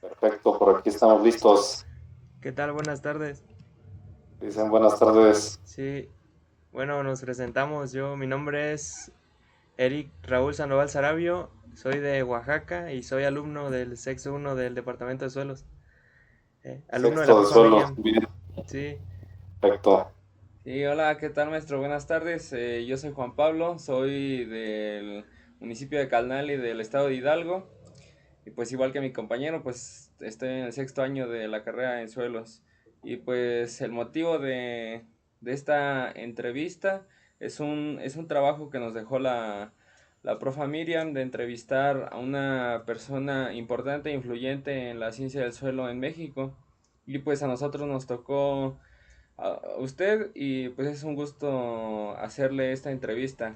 Perfecto, por aquí estamos listos. ¿Qué tal? Buenas tardes. Dicen buenas tardes. Sí, bueno, nos presentamos. Mi nombre es Eric Raúl Sandoval Sarabio, soy de Oaxaca y soy alumno del sexto uno del Departamento de Suelos. Alumno de la Sexto de profa suelo. Miriam. Bien, Sí, perfecto. Sí, hola, ¿qué tal, maestro? Buenas tardes. Yo soy Juan Pablo, soy del municipio de Calnal y del estado de Hidalgo. Y pues igual que mi compañero, pues estoy en el sexto año de la carrera en suelos. Y pues el motivo de esta entrevista es un trabajo que nos dejó la profa Miriam de entrevistar a una persona importante e influyente en la ciencia del suelo en México. Y pues a nosotros nos tocó a usted y pues es un gusto hacerle esta entrevista.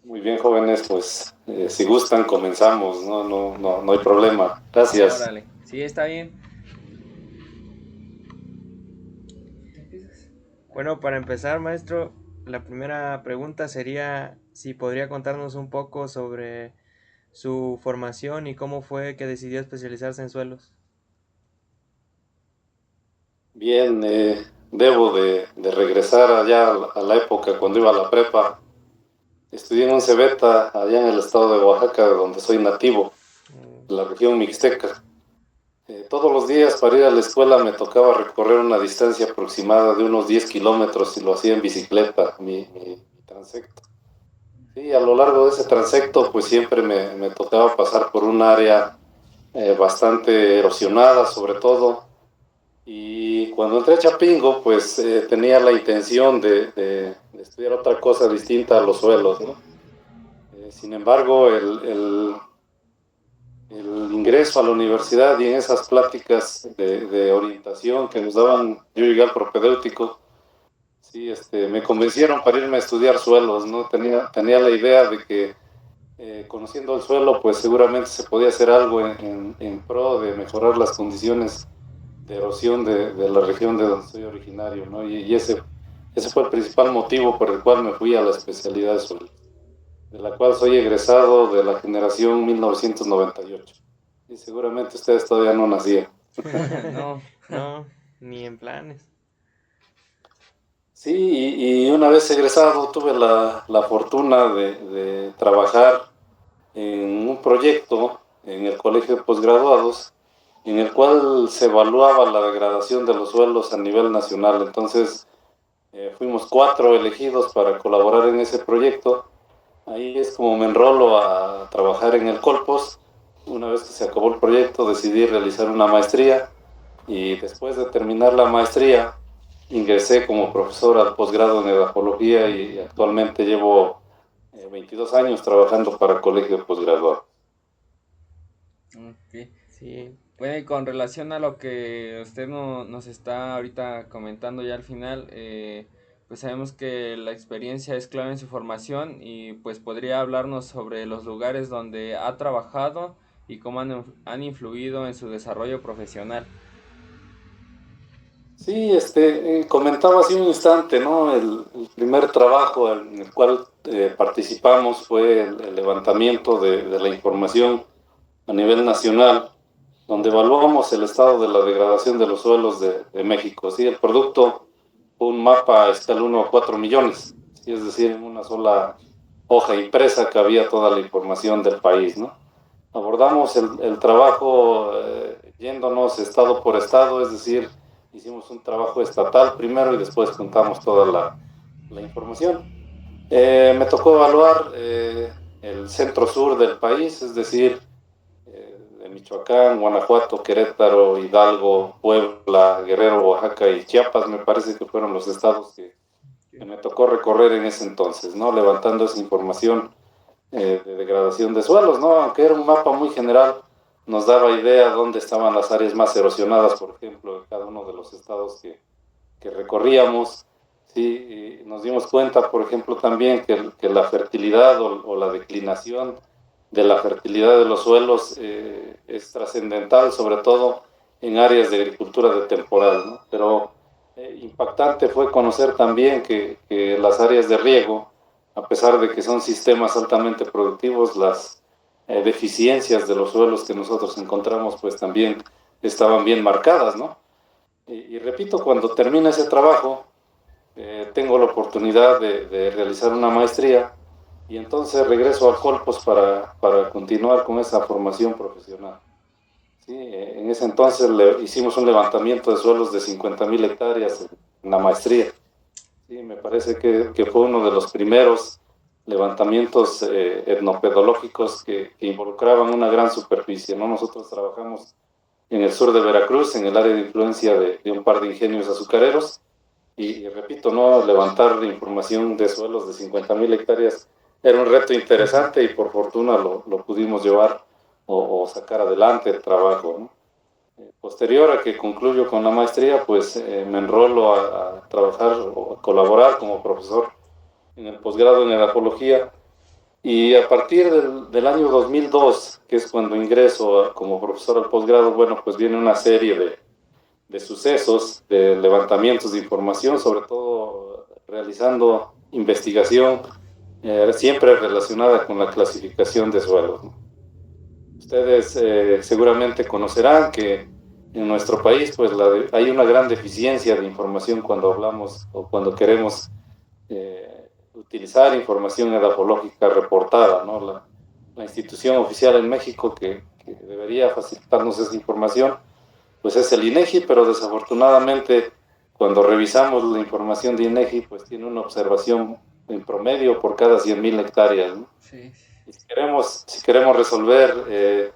Muy bien, jóvenes, pues si gustan, comenzamos. No hay problema. Gracias. Órale, sí, está bien. ¿Empiezas? bueno, para empezar, maestro, la primera pregunta sería si podría contarnos un poco sobre su formación y cómo fue que decidió especializarse en suelos. Bien, debo de regresar allá a la época cuando iba a la prepa. Estudié en un Cebeta, allá en el estado de Oaxaca, de donde soy nativo, de la región mixteca. Todos los días para ir a la escuela me tocaba recorrer una distancia aproximada de unos 10 kilómetros y lo hacía en bicicleta, mi transecto. Sí, a lo largo de ese transecto pues siempre me tocaba pasar por un área bastante erosionada sobre todo, y cuando entré a Chapingo pues tenía la intención de estudiar otra cosa distinta a los suelos, ¿no? Sin embargo, el ingreso a la universidad y en esas pláticas de orientación que nos daban, yo llegué al propedéutico, sí, me convencieron para irme a estudiar suelos, ¿no? Tenía la idea de que conociendo el suelo, pues seguramente se podía hacer algo en pro de mejorar las condiciones de erosión de la región de donde soy originario, ¿no? Y ese fue el principal motivo por el cual me fui a la especialidad de suelo, de la cual soy egresado de la generación 1998. Y seguramente ustedes todavía no nacían. No. No, ni en planes. Sí, y una vez egresado tuve la fortuna de trabajar en un proyecto en el colegio de posgraduados en el cual se evaluaba la degradación de los suelos a nivel nacional. Entonces, fuimos 4 elegidos para colaborar en ese proyecto. Ahí es como me enrolo a trabajar en el Colpos. Una vez que se acabó el proyecto, decidí realizar una maestría y después de terminar la maestría, ingresé como profesor al posgrado en edapología y actualmente llevo 22 años trabajando para colegio de posgraduados. Ok. Sí, Bueno, y con relación a lo que usted nos está ahorita comentando ya al final, pues sabemos que la experiencia es clave en su formación y pues podría hablarnos sobre los lugares donde ha trabajado y cómo han influido en su desarrollo profesional. Sí, comentaba hace un instante, ¿no? El primer trabajo en el cual participamos fue el levantamiento de la información a nivel nacional, donde evaluamos el estado de la degradación de los suelos de México. Sí, el producto fue un mapa a escala 1 a 4 millones, sí, es decir, en una sola hoja impresa cabía toda la información del país, ¿no? Abordamos el trabajo yéndonos estado por estado, es decir, hicimos un trabajo estatal primero y después juntamos toda la información. Me tocó evaluar el centro sur del país, es decir, de Michoacán, Guanajuato, Querétaro, Hidalgo, Puebla, Guerrero, Oaxaca y Chiapas, me parece que fueron los estados que me tocó recorrer en ese entonces, ¿no? Levantando esa información de degradación de suelos, ¿no? Aunque era un mapa muy general, nos daba idea dónde estaban las áreas más erosionadas, por ejemplo, en cada uno de los estados que recorríamos. Sí, y nos dimos cuenta, por ejemplo, también que la fertilidad o la declinación de la fertilidad de los suelos es trascendental, sobre todo en áreas de agricultura de temporal, ¿no? Pero impactante fue conocer también que las áreas de riego, a pesar de que son sistemas altamente productivos, deficiencias de los suelos que nosotros encontramos, pues también estaban bien marcadas, ¿no? Y repito, cuando termina ese trabajo, tengo la oportunidad de realizar una maestría y entonces regreso al Colpos para continuar con esa formación profesional. Sí, en ese entonces hicimos un levantamiento de suelos de 50.000 hectáreas en la maestría. Sí, me parece que fue uno de los primeros levantamientos etnopedológicos que involucraban una gran superficie, ¿no? Nosotros trabajamos en el sur de Veracruz, en el área de influencia de un par de ingenios azucareros, y repito, ¿no? Levantar información de suelos de 50.000 hectáreas era un reto interesante y por fortuna lo pudimos llevar o sacar adelante el trabajo, ¿no? Posterior a que concluyo con la maestría, pues me enrolo a trabajar o a colaborar como profesor en el posgrado en edapología y a partir del año 2002, que es cuando ingreso como profesor al posgrado, bueno, pues viene una serie de sucesos, de levantamientos de información, sobre todo realizando investigación siempre relacionada con la clasificación de suelos, ¿no? Ustedes seguramente conocerán que en nuestro país pues hay una gran deficiencia de información cuando hablamos o cuando queremos utilizar información edafológica reportada, ¿no? La institución oficial en México que debería facilitarnos esa información pues es el INEGI, pero desafortunadamente cuando revisamos la información de INEGI pues tiene una observación en promedio por cada 100.000 hectáreas, ¿no? Sí. Y si queremos resolver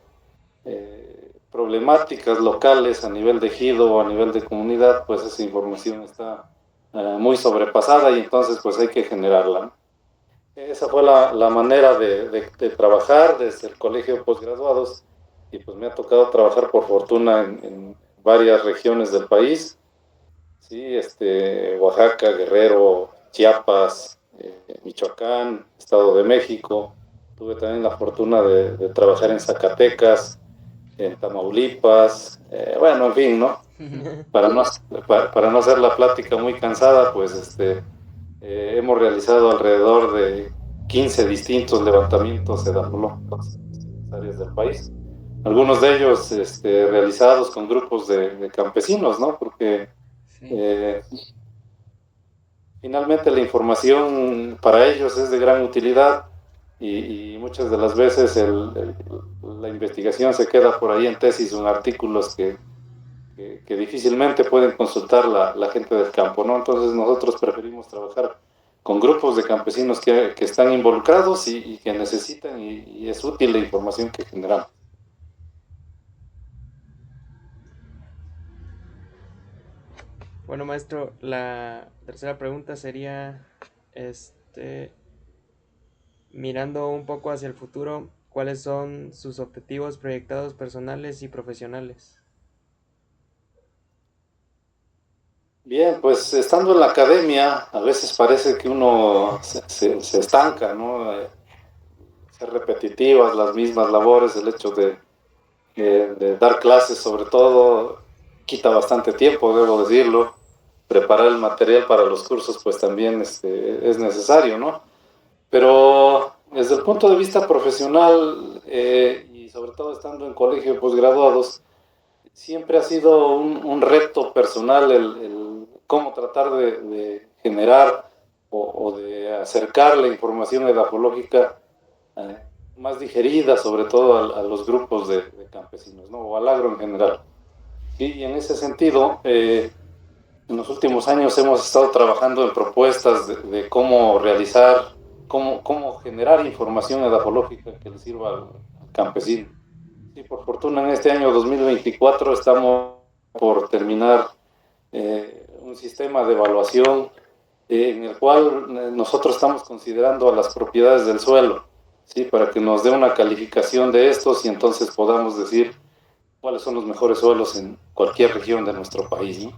problemáticas locales a nivel de ejido o a nivel de comunidad, pues esa información está muy sobrepasada y entonces pues hay que generarla, ¿no? Esa fue la manera de trabajar desde el colegio de posgraduados y pues me ha tocado trabajar por fortuna en varias regiones del país, sí, Oaxaca, Guerrero, Chiapas, Michoacán, Estado de México. Tuve también la fortuna de trabajar en Zacatecas, en Tamaulipas, bueno, en fin, ¿no? Para no, para no hacer la plática muy cansada, pues hemos realizado alrededor de 15 distintos levantamientos edafológicos en distintas áreas del país. Algunos de ellos realizados con grupos de campesinos, ¿no? Porque Sí. eh, finalmente la información para ellos es de gran utilidad y muchas de las veces la investigación se queda por ahí en tesis o en artículos que difícilmente pueden consultar la gente del campo, ¿no? Entonces nosotros preferimos trabajar con grupos de campesinos que están involucrados y que necesitan y es útil la información que generamos. Bueno, maestro, la tercera pregunta sería, mirando un poco hacia el futuro, ¿cuáles son sus objetivos proyectados personales y profesionales? Bien, pues estando en la academia, a veces parece que uno se estanca, ¿no? Ser repetitivas las mismas labores, el hecho de dar clases sobre todo quita bastante tiempo, debo decirlo. Preparar el material para los cursos pues también es necesario, ¿no? Pero desde el punto de vista profesional y sobre todo estando en colegio de posgraduados, siempre ha sido un reto personal el cómo tratar de generar o de acercar la información edafológica eh, más digerida, sobre todo a los grupos de campesinos, ¿no? O al agro en general. Y en ese sentido, en los últimos años hemos estado trabajando en propuestas de cómo realizar, cómo generar información edafológica que le sirva al campesino. Y por fortuna en este año 2024 estamos por terminar un sistema de evaluación en el cual nosotros estamos considerando a las propiedades del suelo, ¿sí? Para que nos dé una calificación de estos y entonces podamos decir cuáles son los mejores suelos en cualquier región de nuestro país, ¿no?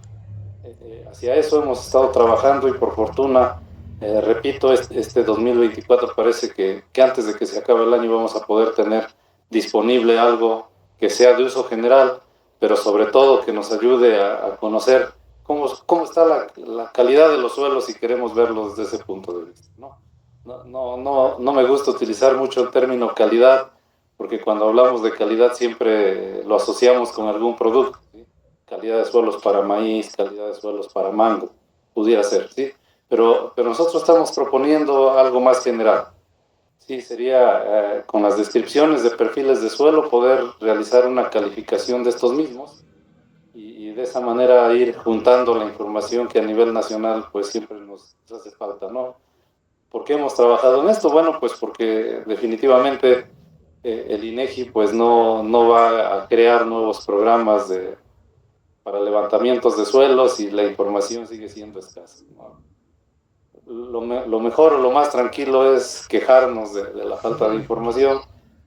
Hacia eso hemos estado trabajando y por fortuna, repito, este 2024 parece que antes de que se acabe el año vamos a poder tener disponible algo que sea de uso general, pero sobre todo que nos ayude a conocer cómo está la calidad de los suelos si queremos verlo desde ese punto de vista, ¿no? No me gusta utilizar mucho el término calidad porque cuando hablamos de calidad siempre lo asociamos con algún producto, ¿sí? Calidad de suelos para maíz, calidad de suelos para mango, pudiera ser, ¿sí? Pero nosotros estamos proponiendo algo más general. Sí, sería con las descripciones de perfiles de suelo poder realizar una calificación de estos mismos y de esa manera ir juntando la información que a nivel nacional pues siempre nos hace falta, ¿no? ¿Por qué hemos trabajado en esto? Bueno, pues porque definitivamente el INEGI pues no va a crear nuevos programas para levantamientos de suelos y la información sigue siendo escasa, ¿no? Lo mejor o lo más tranquilo es quejarnos de la falta de información,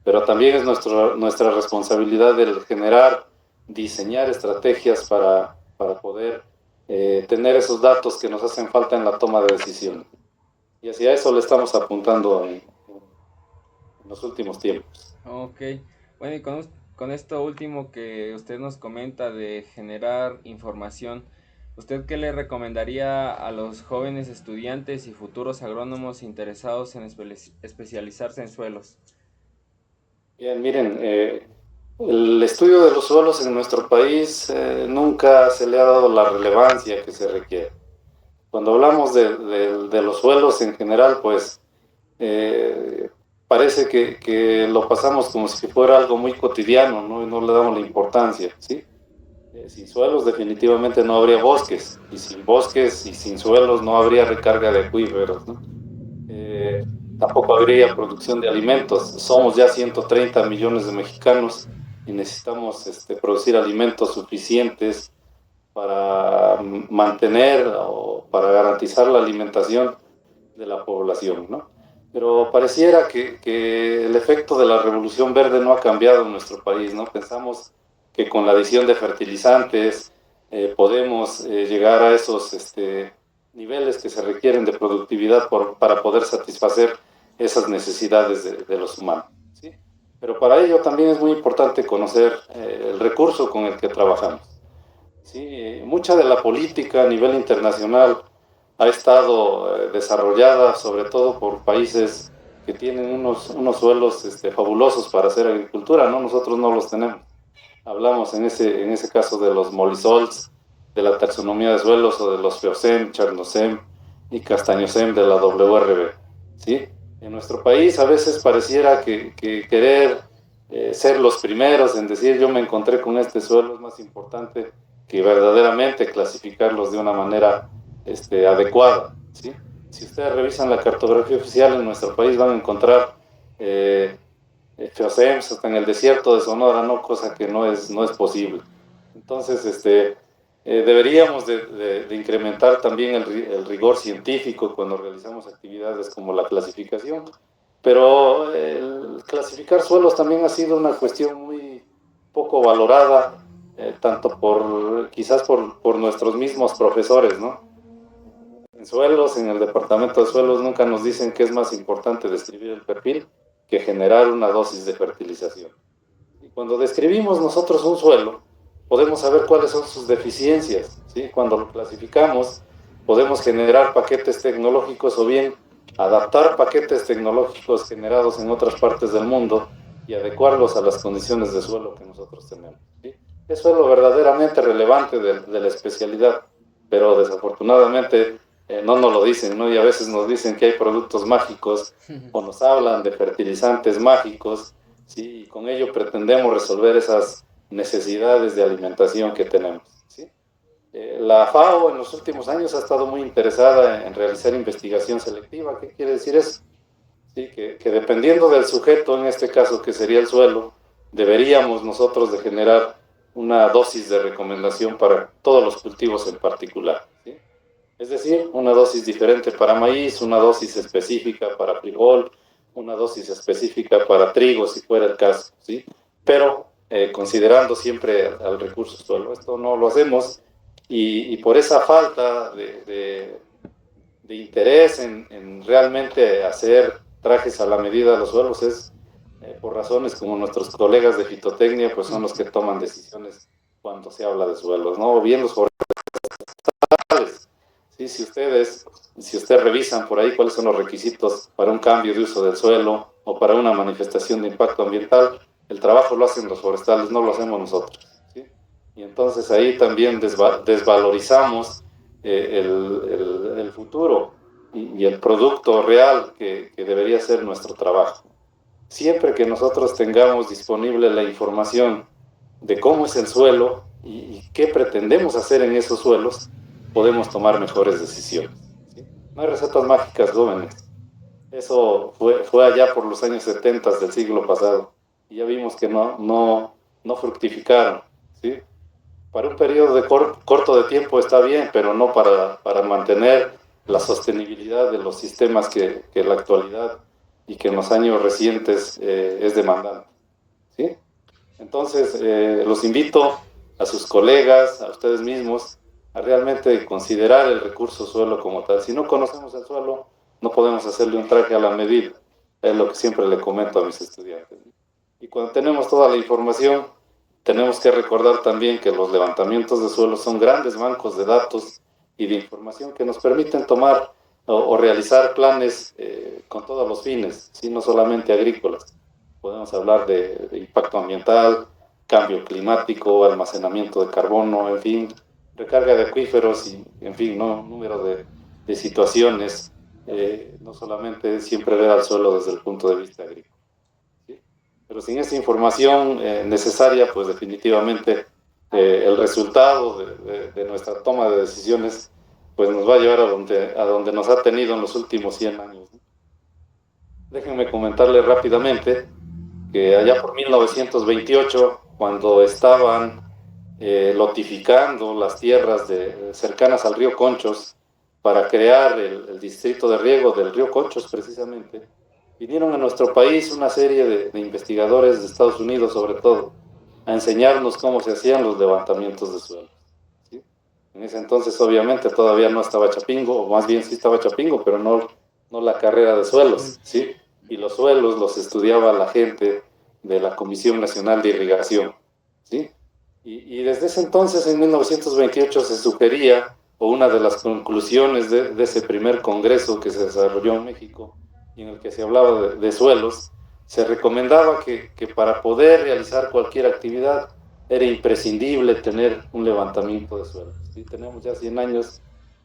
pero también es nuestra responsabilidad el generar, diseñar estrategias para poder tener esos datos que nos hacen falta en la toma de decisiones. Y hacia eso le estamos apuntando en los últimos tiempos. Ok, bueno, y con esto último que usted nos comenta de generar información, ¿usted qué le recomendaría a los jóvenes estudiantes y futuros agrónomos interesados en especializarse en suelos? Bien, miren, el estudio de los suelos en nuestro país nunca se le ha dado la relevancia que se requiere. Cuando hablamos de los suelos en general, pues eh, parece que lo pasamos como si fuera algo muy cotidiano, ¿no? Y no le damos la importancia, ¿sí? Sin suelos definitivamente no habría bosques, y sin bosques y sin suelos no habría recarga de acuíferos, ¿no? Eh, Tampoco habría producción de alimentos. Somos ya 130 millones de mexicanos y necesitamos producir alimentos suficientes para mantener o para garantizar la alimentación de la población, ¿no? Pero pareciera que el efecto de la revolución verde no ha cambiado en nuestro país, ¿no? Pensamos que con la adición de fertilizantes podemos llegar a esos niveles que se requieren de productividad para poder satisfacer esas necesidades de los humanos, ¿sí? Pero para ello también es muy importante conocer el recurso con el que trabajamos. Sí, mucha de la política a nivel internacional ha estado desarrollada sobre todo por países que tienen unos suelos fabulosos para hacer agricultura, ¿no? Nosotros no los tenemos. Hablamos en ese caso de los molisols, de la taxonomía de suelos o de los feosem, charnosem y castañosem de la WRB, ¿sí? En nuestro país a veces pareciera que querer ser los primeros en decir yo me encontré con este suelo es más importante que verdaderamente clasificarlos de una manera adecuada, ¿sí? Si ustedes revisan la cartografía oficial en nuestro país van a encontrar FEOCEMS hasta en el desierto de Sonora, ¿no? Cosa que no es posible. Entonces, deberíamos de incrementar también el rigor científico cuando realizamos actividades como la clasificación, pero el clasificar suelos también ha sido una cuestión muy poco valorada, tanto quizás por nuestros mismos profesores, ¿no? En suelos, en el departamento de suelos, nunca nos dicen que es más importante describir el perfil que generar una dosis de fertilización. Y cuando describimos nosotros un suelo, podemos saber cuáles son sus deficiencias, ¿sí? Cuando lo clasificamos, podemos generar paquetes tecnológicos o bien adaptar paquetes tecnológicos generados en otras partes del mundo y adecuarlos a las condiciones de suelo que nosotros tenemos, ¿sí? Eso es lo verdaderamente relevante de la especialidad, pero desafortunadamente no nos lo dicen, ¿no? Y a veces nos dicen que hay productos mágicos o nos hablan de fertilizantes mágicos, ¿sí? Y con ello pretendemos resolver esas necesidades de alimentación que tenemos, ¿sí? La FAO en los últimos años ha estado muy interesada en realizar investigación selectiva. ¿Qué quiere decir eso? ¿Sí? Que dependiendo del sujeto, en este caso que sería el suelo, deberíamos nosotros de generar una dosis de recomendación para todos los cultivos en particular, ¿sí? Es decir, una dosis diferente para maíz, una dosis específica para frijol, una dosis específica para trigo, si fuera el caso, ¿sí? Pero considerando siempre al recurso suelo. Esto no lo hacemos y por esa falta de interés en realmente hacer trajes a la medida de los suelos es por razones como nuestros colegas de fitotecnia, pues son los que toman decisiones cuando se habla de suelos, ¿no? O bien los forestales. Sí, si ustedes revisan por ahí cuáles son los requisitos para un cambio de uso del suelo o para una manifestación de impacto ambiental, el trabajo lo hacen los forestales, no lo hacemos nosotros, ¿sí? Y entonces ahí también desvalorizamos el futuro y el producto real que debería ser nuestro trabajo. Siempre que nosotros tengamos disponible la información de cómo es el suelo y qué pretendemos hacer en esos suelos, podemos tomar mejores decisiones, ¿sí? No hay recetas mágicas, jóvenes. Eso fue allá por los años 70 del siglo pasado y ya vimos que no fructificaron, ¿sí? Para un periodo corto de tiempo está bien, pero no para mantener la sostenibilidad de los sistemas que en la actualidad y que en los años recientes es demandante, ¿sí? Entonces, los invito a sus colegas, a ustedes mismos, a realmente considerar el recurso suelo como tal. Si no conocemos el suelo, no podemos hacerle un traje a la medida. Es lo que siempre le comento a mis estudiantes. Y cuando tenemos toda la información, tenemos que recordar también que los levantamientos de suelo son grandes bancos de datos y de información que nos permiten tomar o realizar planes con todos los fines, ¿sí? No solamente agrícolas. Podemos hablar de impacto ambiental, cambio climático, almacenamiento de carbono, en fin, recarga de acuíferos y, en fin, ¿no? Número de situaciones, no solamente siempre ver al suelo desde el punto de vista agrícola, ¿sí? Pero sin esta información necesaria, pues definitivamente el resultado de nuestra toma de decisiones pues nos va a llevar a donde nos ha tenido en los últimos 100 años, ¿no? Déjenme comentarles rápidamente que allá por 1928, cuando estaban lotificando las tierras cercanas al río Conchos para crear el distrito de riego del río Conchos precisamente, vinieron a nuestro país una serie de investigadores de Estados Unidos sobre todo a enseñarnos cómo se hacían los levantamientos de suelos, ¿sí? En ese entonces obviamente todavía no estaba Chapingo, o más bien sí estaba Chapingo, pero no la carrera de suelos, ¿sí? Y los suelos los estudiaba la gente de la Comisión Nacional de Irrigación, ¿sí? Y desde ese entonces, en 1928, se sugería, o una de las conclusiones de ese primer congreso que se desarrolló en México, y en el que se hablaba de suelos, se recomendaba que para poder realizar cualquier actividad era imprescindible tener un levantamiento de suelos, ¿sí? Tenemos ya 100 años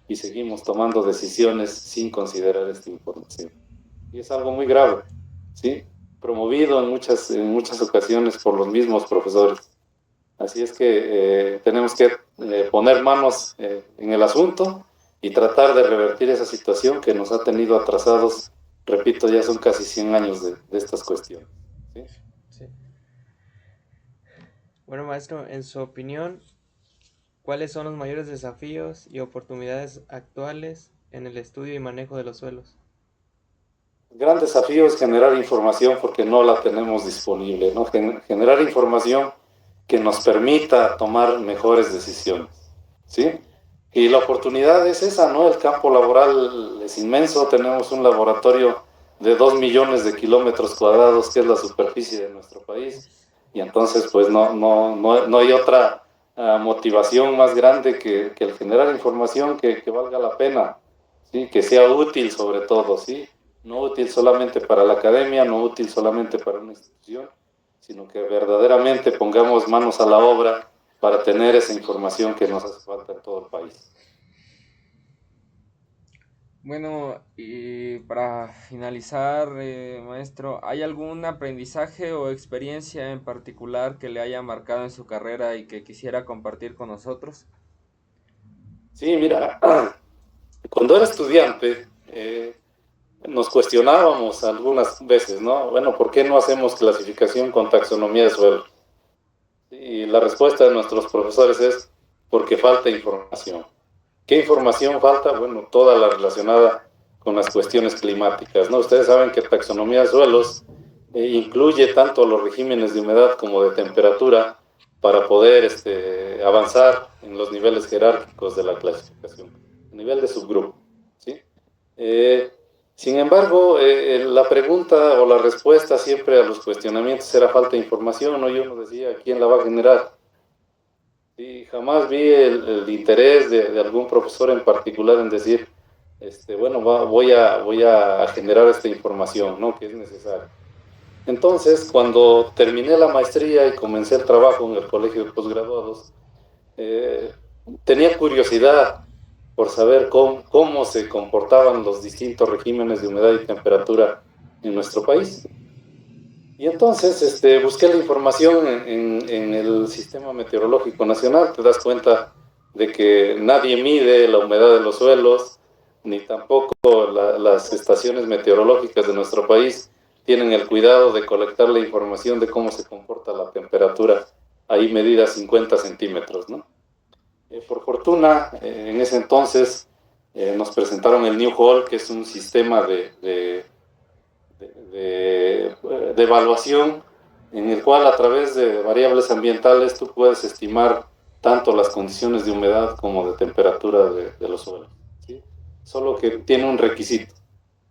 y seguimos tomando decisiones sin considerar esta información. Y es algo muy grave, ¿sí? Promovido en muchas ocasiones por los mismos profesores. Así es que tenemos que poner manos en el asunto y tratar de revertir esa situación que nos ha tenido atrasados, repito, ya son casi 100 años de estas cuestiones, ¿sí? Sí. Bueno, maestro, en su opinión, ¿cuáles son los mayores desafíos y oportunidades actuales en el estudio y manejo de los suelos? El gran desafío es generar información porque no la tenemos disponible, ¿no? Generar información que nos permita tomar mejores decisiones, ¿sí? Y la oportunidad es esa, ¿no? El campo laboral es inmenso, tenemos un laboratorio de 2 millones de kilómetros cuadrados, que es la superficie de nuestro país, y entonces pues no hay otra motivación más grande que el generar información que valga la pena, ¿sí? Que sea útil sobre todo, ¿sí? No útil solamente para la academia, no útil solamente para una institución, sino que verdaderamente pongamos manos a la obra para tener esa información que nos hace falta en todo el país. Bueno, y para finalizar, maestro, ¿hay algún aprendizaje o experiencia en particular que le haya marcado en su carrera y que quisiera compartir con nosotros? Sí, mira, cuando era estudiante nos cuestionábamos algunas veces, ¿no? Bueno, ¿por qué no hacemos clasificación con taxonomía de suelo? Y la respuesta de nuestros profesores es porque falta información. ¿Qué información falta? Bueno, toda la relacionada con las cuestiones climáticas, ¿no? Ustedes saben que taxonomía de suelos incluye tanto los regímenes de humedad como de temperatura para poder avanzar en los niveles jerárquicos de la clasificación, a nivel de subgrupo, ¿sí? Sin embargo, la pregunta o la respuesta siempre a los cuestionamientos era falta de información, ¿no? Yo nos decía, ¿quién la va a generar? Y jamás vi el interés de algún profesor en particular en decir, bueno, voy a generar esta información, ¿no? Que es necesaria. Entonces, cuando terminé la maestría y comencé el trabajo en el colegio de posgraduados, eh, tenía curiosidad por saber cómo se comportaban los distintos regímenes de humedad y temperatura en nuestro país. Y entonces busqué la información en el Sistema Meteorológico Nacional. Te das cuenta de que nadie mide la humedad de los suelos, ni tampoco las estaciones meteorológicas de nuestro país tienen el cuidado de colectar la información de cómo se comporta la temperatura, ahí medida 50 centímetros, ¿no? Por fortuna, en ese entonces nos presentaron el New Hall, que es un sistema de evaluación en el cual a través de variables ambientales tú puedes estimar tanto las condiciones de humedad como de temperatura de los suelos, ¿sí? Solo que tiene un requisito.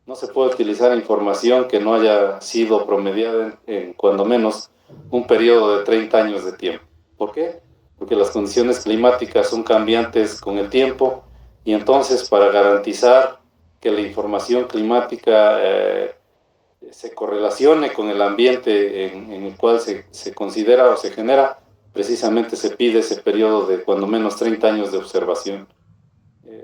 No se puede utilizar información que no haya sido promediada en cuando menos un periodo de 30 años de tiempo. ¿Por qué? Porque las condiciones climáticas son cambiantes con el tiempo y entonces para garantizar que la información climática se correlacione con el ambiente en el cual se considera o se genera, precisamente se pide ese periodo de cuando menos 30 años de observación.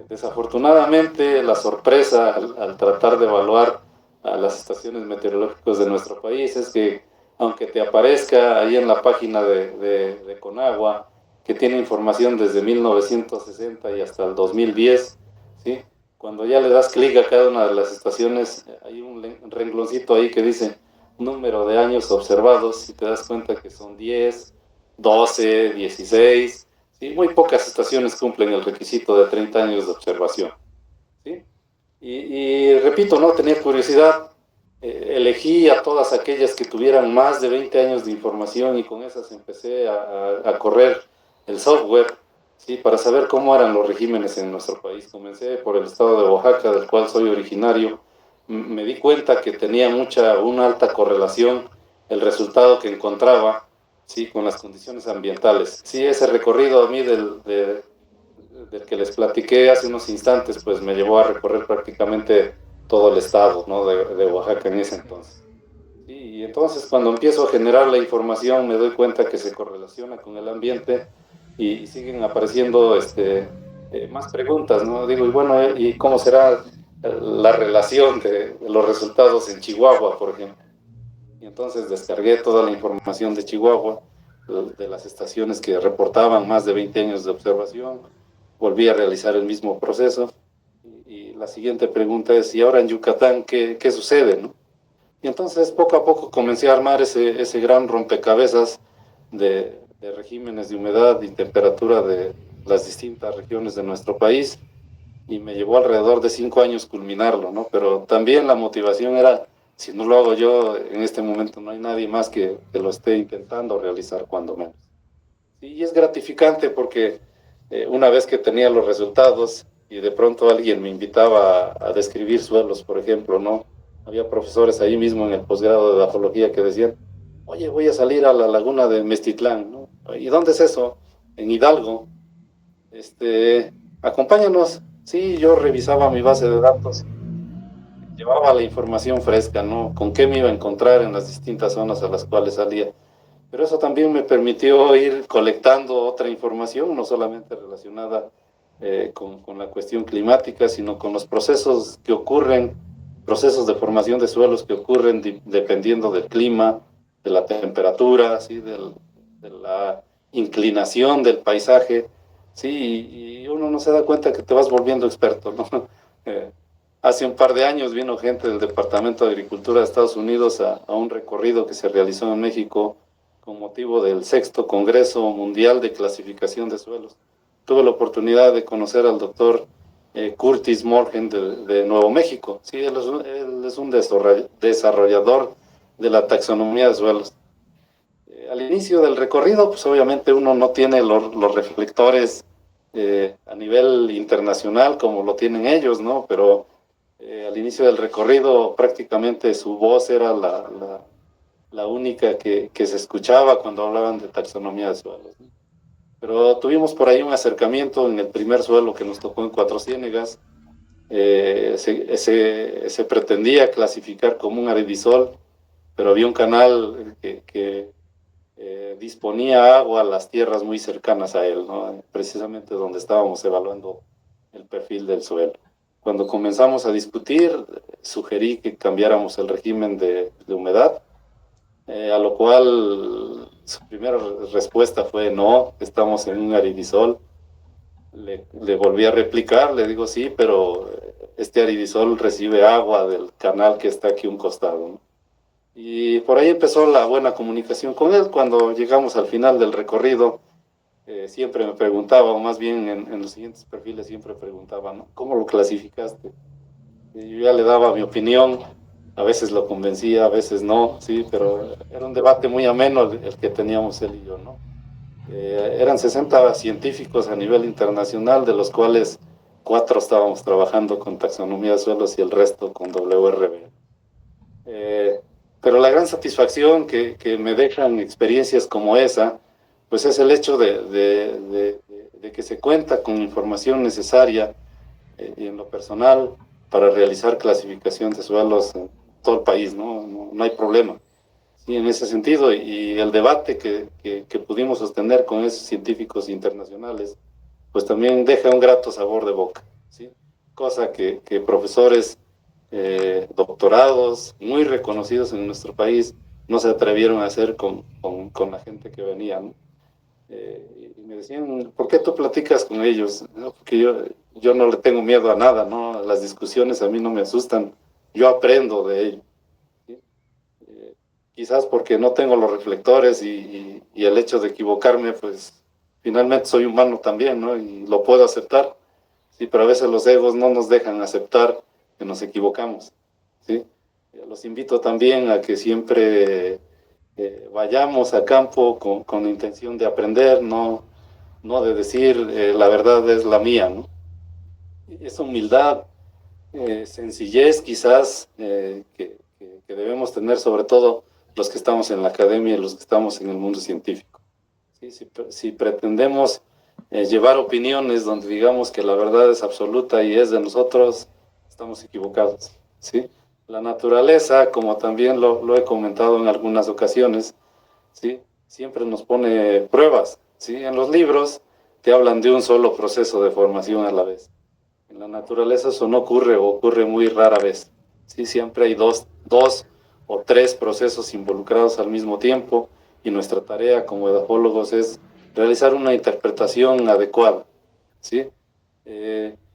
Desafortunadamente, la sorpresa al tratar de evaluar a las estaciones meteorológicas de nuestro país es que, aunque te aparezca ahí en la página de Conagua, que tiene información desde 1960 y hasta el 2010, ¿sí? Cuando ya le das clic a cada una de las estaciones, hay un rengloncito ahí que dice número de años observados y te das cuenta que son 10, 12, 16. ¿Sí? Muy pocas estaciones cumplen el requisito de 30 años de observación. ¿Sí? Y repito, no tenía curiosidad, elegí a todas aquellas que tuvieran más de 20 años de información y con esas empecé a correr el software, ¿sí? Para saber cómo eran los regímenes en nuestro país. Comencé por el estado de Oaxaca, del cual soy originario. Me di cuenta que tenía una alta correlación el resultado que encontraba, ¿sí? Con las condiciones ambientales. Sí, ese recorrido a mí del que les platiqué hace unos instantes, pues me llevó a recorrer prácticamente todo el estado, ¿no? de Oaxaca en ese entonces. Sí, y entonces cuando empiezo a generar la información me doy cuenta que se correlaciona con el ambiente y siguen apareciendo más preguntas, ¿no? Digo, y bueno, ¿y cómo será la relación de los resultados en Chihuahua, por ejemplo? Y entonces descargué toda la información de Chihuahua, de las estaciones que reportaban más de 20 años de observación, volví a realizar el mismo proceso. Y la siguiente pregunta es, ¿y ahora en Yucatán qué sucede, no? Y entonces poco a poco comencé a armar ese gran rompecabezas de regímenes de humedad y temperatura de las distintas regiones de nuestro país y me llevó alrededor de 5 años culminarlo, ¿no? Pero también la motivación era, si no lo hago yo, en este momento no hay nadie más que lo esté intentando realizar cuando menos. Y es gratificante porque una vez que tenía los resultados y de pronto alguien me invitaba a describir suelos, por ejemplo, ¿no? Había profesores ahí mismo en el posgrado de edafología que decían, oye, voy a salir a la laguna de Mestitlán, ¿no? ¿Y dónde es eso? En Hidalgo. Acompáñanos. Sí, yo revisaba mi base de datos, llevaba la información fresca, ¿no? Con qué me iba a encontrar en las distintas zonas a las cuales salía. Pero eso también me permitió ir colectando otra información, no solamente relacionada con la cuestión climática, sino con los procesos que ocurren, procesos de formación de suelos que ocurren dependiendo del clima, de la temperatura, ¿sí? De la inclinación del paisaje, ¿sí? Y uno no se da cuenta que te vas volviendo experto, ¿no? Eh, Hace un par de años vino gente del Departamento de Agricultura de Estados Unidos a un recorrido que se realizó en México con motivo del sexto Congreso Mundial de Clasificación de Suelos. Tuve la oportunidad de conocer al doctor Curtis Morgan de Nuevo México. Sí, él es un desarrollador de la taxonomía de suelos. Al inicio del recorrido, pues obviamente uno no tiene los reflectores a nivel internacional como lo tienen ellos, ¿no? Pero al inicio del recorrido prácticamente su voz era la única que se escuchaba cuando hablaban de taxonomía de suelos, ¿no? Pero tuvimos por ahí un acercamiento en el primer suelo que nos tocó en Cuatro Ciénegas. Se pretendía clasificar como un aridisol, pero había un canal que disponía agua a las tierras muy cercanas a él, ¿no? Precisamente donde estábamos evaluando el perfil del suelo. Cuando comenzamos a discutir, sugerí que cambiáramos el régimen de humedad, a lo cual su primera respuesta fue no, estamos en un aridisol. Le volví a replicar, le digo sí, pero este aridisol recibe agua del canal que está aquí a un costado, ¿no? Y por ahí empezó la buena comunicación con él. Cuando llegamos al final del recorrido, siempre me preguntaba, o más bien en los siguientes perfiles siempre preguntaba, ¿no? ¿Cómo lo clasificaste? Y yo ya le daba mi opinión, a veces lo convencía, a veces no, sí, pero era un debate muy ameno el que teníamos él y yo, ¿no? Eran 60 científicos a nivel internacional, de los cuales 4 estábamos trabajando con taxonomía de suelos y el resto con WRB. Eh, pero la gran satisfacción que me dejan experiencias como esa, pues es el hecho de que se cuenta con información necesaria y en lo personal para realizar clasificación de suelos en todo el país, ¿no? No hay problema. Sí, en ese sentido, y el debate que pudimos sostener con esos científicos internacionales, pues también deja un grato sabor de boca, ¿sí? Cosa que profesores doctorados muy reconocidos en nuestro país no se atrevieron a hacer con la gente que venía, ¿no? Y me decían, ¿por qué tú platicas con ellos? ¿No? Porque yo no le tengo miedo a nada, ¿no? Las discusiones a mí no me asustan, yo aprendo de ello. ¿Sí? Eh, Quizás porque no tengo los reflectores y el hecho de equivocarme, pues finalmente soy humano también, ¿no? Y lo puedo aceptar, ¿sí? Pero a veces los egos no nos dejan aceptar que nos equivocamos, ¿sí? Los invito también a que siempre vayamos a campo con la intención de aprender, no de decir la verdad es la mía, ¿no? Esa humildad, sencillez quizás que debemos tener sobre todo los que estamos en la academia y los que estamos en el mundo científico. ¿Sí? Si pretendemos llevar opiniones donde digamos que la verdad es absoluta y es de nosotros, estamos equivocados. ¿Sí? La naturaleza, como también lo he comentado en algunas ocasiones, ¿sí? Siempre nos pone pruebas. ¿Sí? En los libros te hablan de un solo proceso de formación a la vez. En la naturaleza eso no ocurre o ocurre muy rara vez. ¿Sí? Siempre hay dos o tres procesos involucrados al mismo tiempo y nuestra tarea como edafólogos es realizar una interpretación adecuada. ¿Sí?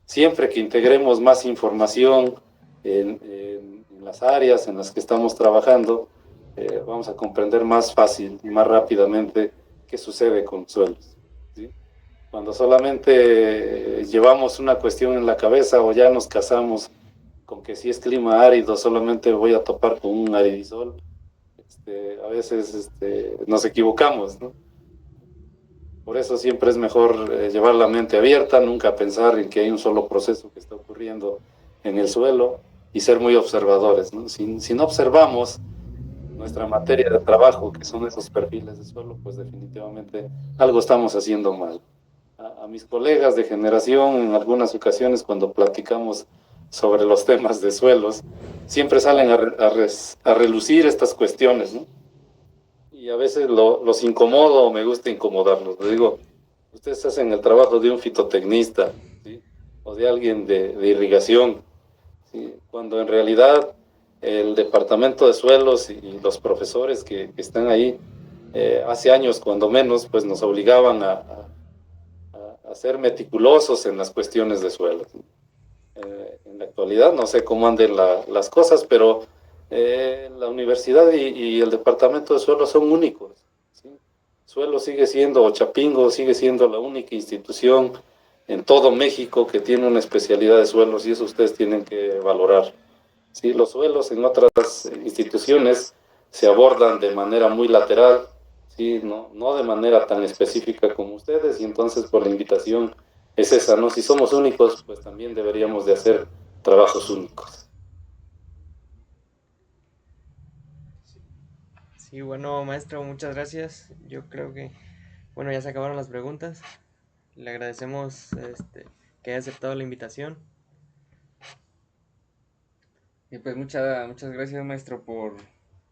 Siempre que integremos más información en las áreas en las que estamos trabajando, vamos a comprender más fácil y más rápidamente qué sucede con suelos. ¿Sí? Cuando solamente llevamos una cuestión en la cabeza o ya nos casamos con que si es clima árido solamente voy a topar con un aridisol, a veces nos equivocamos, ¿no? Por eso siempre es mejor llevar la mente abierta, nunca pensar en que hay un solo proceso que está ocurriendo en el suelo y ser muy observadores, ¿no? Si no observamos nuestra materia de trabajo, que son esos perfiles de suelo, pues definitivamente algo estamos haciendo mal. A mis colegas de generación, en algunas ocasiones cuando platicamos sobre los temas de suelos, siempre salen a relucir estas cuestiones, ¿no? Y a veces los incomodo o me gusta incomodarlos. Les digo, ustedes hacen el trabajo de un fitotecnista, ¿sí? O de alguien de irrigación, ¿sí? Cuando en realidad el departamento de suelos y los profesores que están ahí, hace años cuando menos, pues nos obligaban a ser meticulosos en las cuestiones de suelos. En la actualidad no sé cómo anden las cosas, pero la universidad y el departamento de suelo son únicos. ¿Sí? Suelo sigue siendo, o Chapingo sigue siendo la única institución en todo México que tiene una especialidad de suelos y eso ustedes tienen que valorar. ¿Sí? Los suelos en otras instituciones se abordan de manera muy lateral, ¿sí? No de manera tan específica como ustedes y entonces por la invitación es esa, ¿no? Si somos únicos, pues también deberíamos de hacer trabajos únicos. Sí, bueno, maestro, muchas gracias. Yo creo que, bueno, ya se acabaron las preguntas. Le agradecemos que haya aceptado la invitación. Y pues muchas gracias, maestro,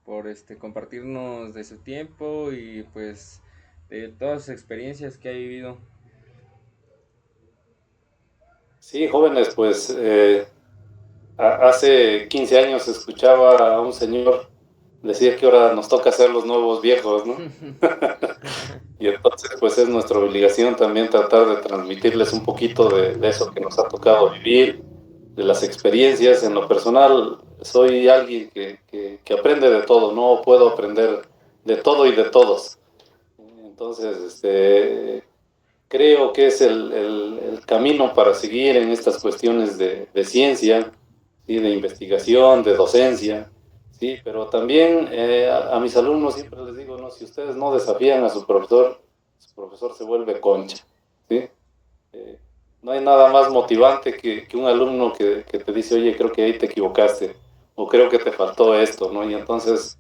por compartirnos de su tiempo y pues de todas sus experiencias que ha vivido. Sí, jóvenes, pues hace 15 años escuchaba a un señor decir que ahora nos toca ser los nuevos viejos, ¿no? Y entonces, pues es nuestra obligación también tratar de transmitirles un poquito de eso que nos ha tocado vivir, de las experiencias. En lo personal, soy alguien que aprende de todo, no puedo aprender de todo y de todos. Entonces, creo que es el camino para seguir en estas cuestiones de ciencia, ¿sí? De investigación, de docencia, ¿sí? Pero también a mis alumnos siempre les digo, ¿no? Si ustedes no desafían a su profesor se vuelve concha, ¿sí? Eh, no hay nada más motivante que un alumno que te dice, oye, creo que ahí te equivocaste, o creo que te faltó esto, ¿no? Y entonces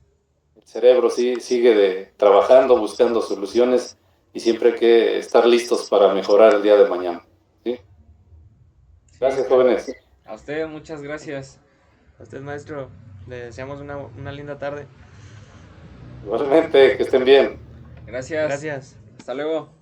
el cerebro sí sigue trabajando, buscando soluciones y siempre hay que estar listos para mejorar el día de mañana. ¿Sí? Sí, Gracias, claro. jóvenes. A usted muchas gracias. A usted, maestro, le deseamos una linda tarde. Igualmente, que estén bien. Gracias. Gracias. Hasta luego.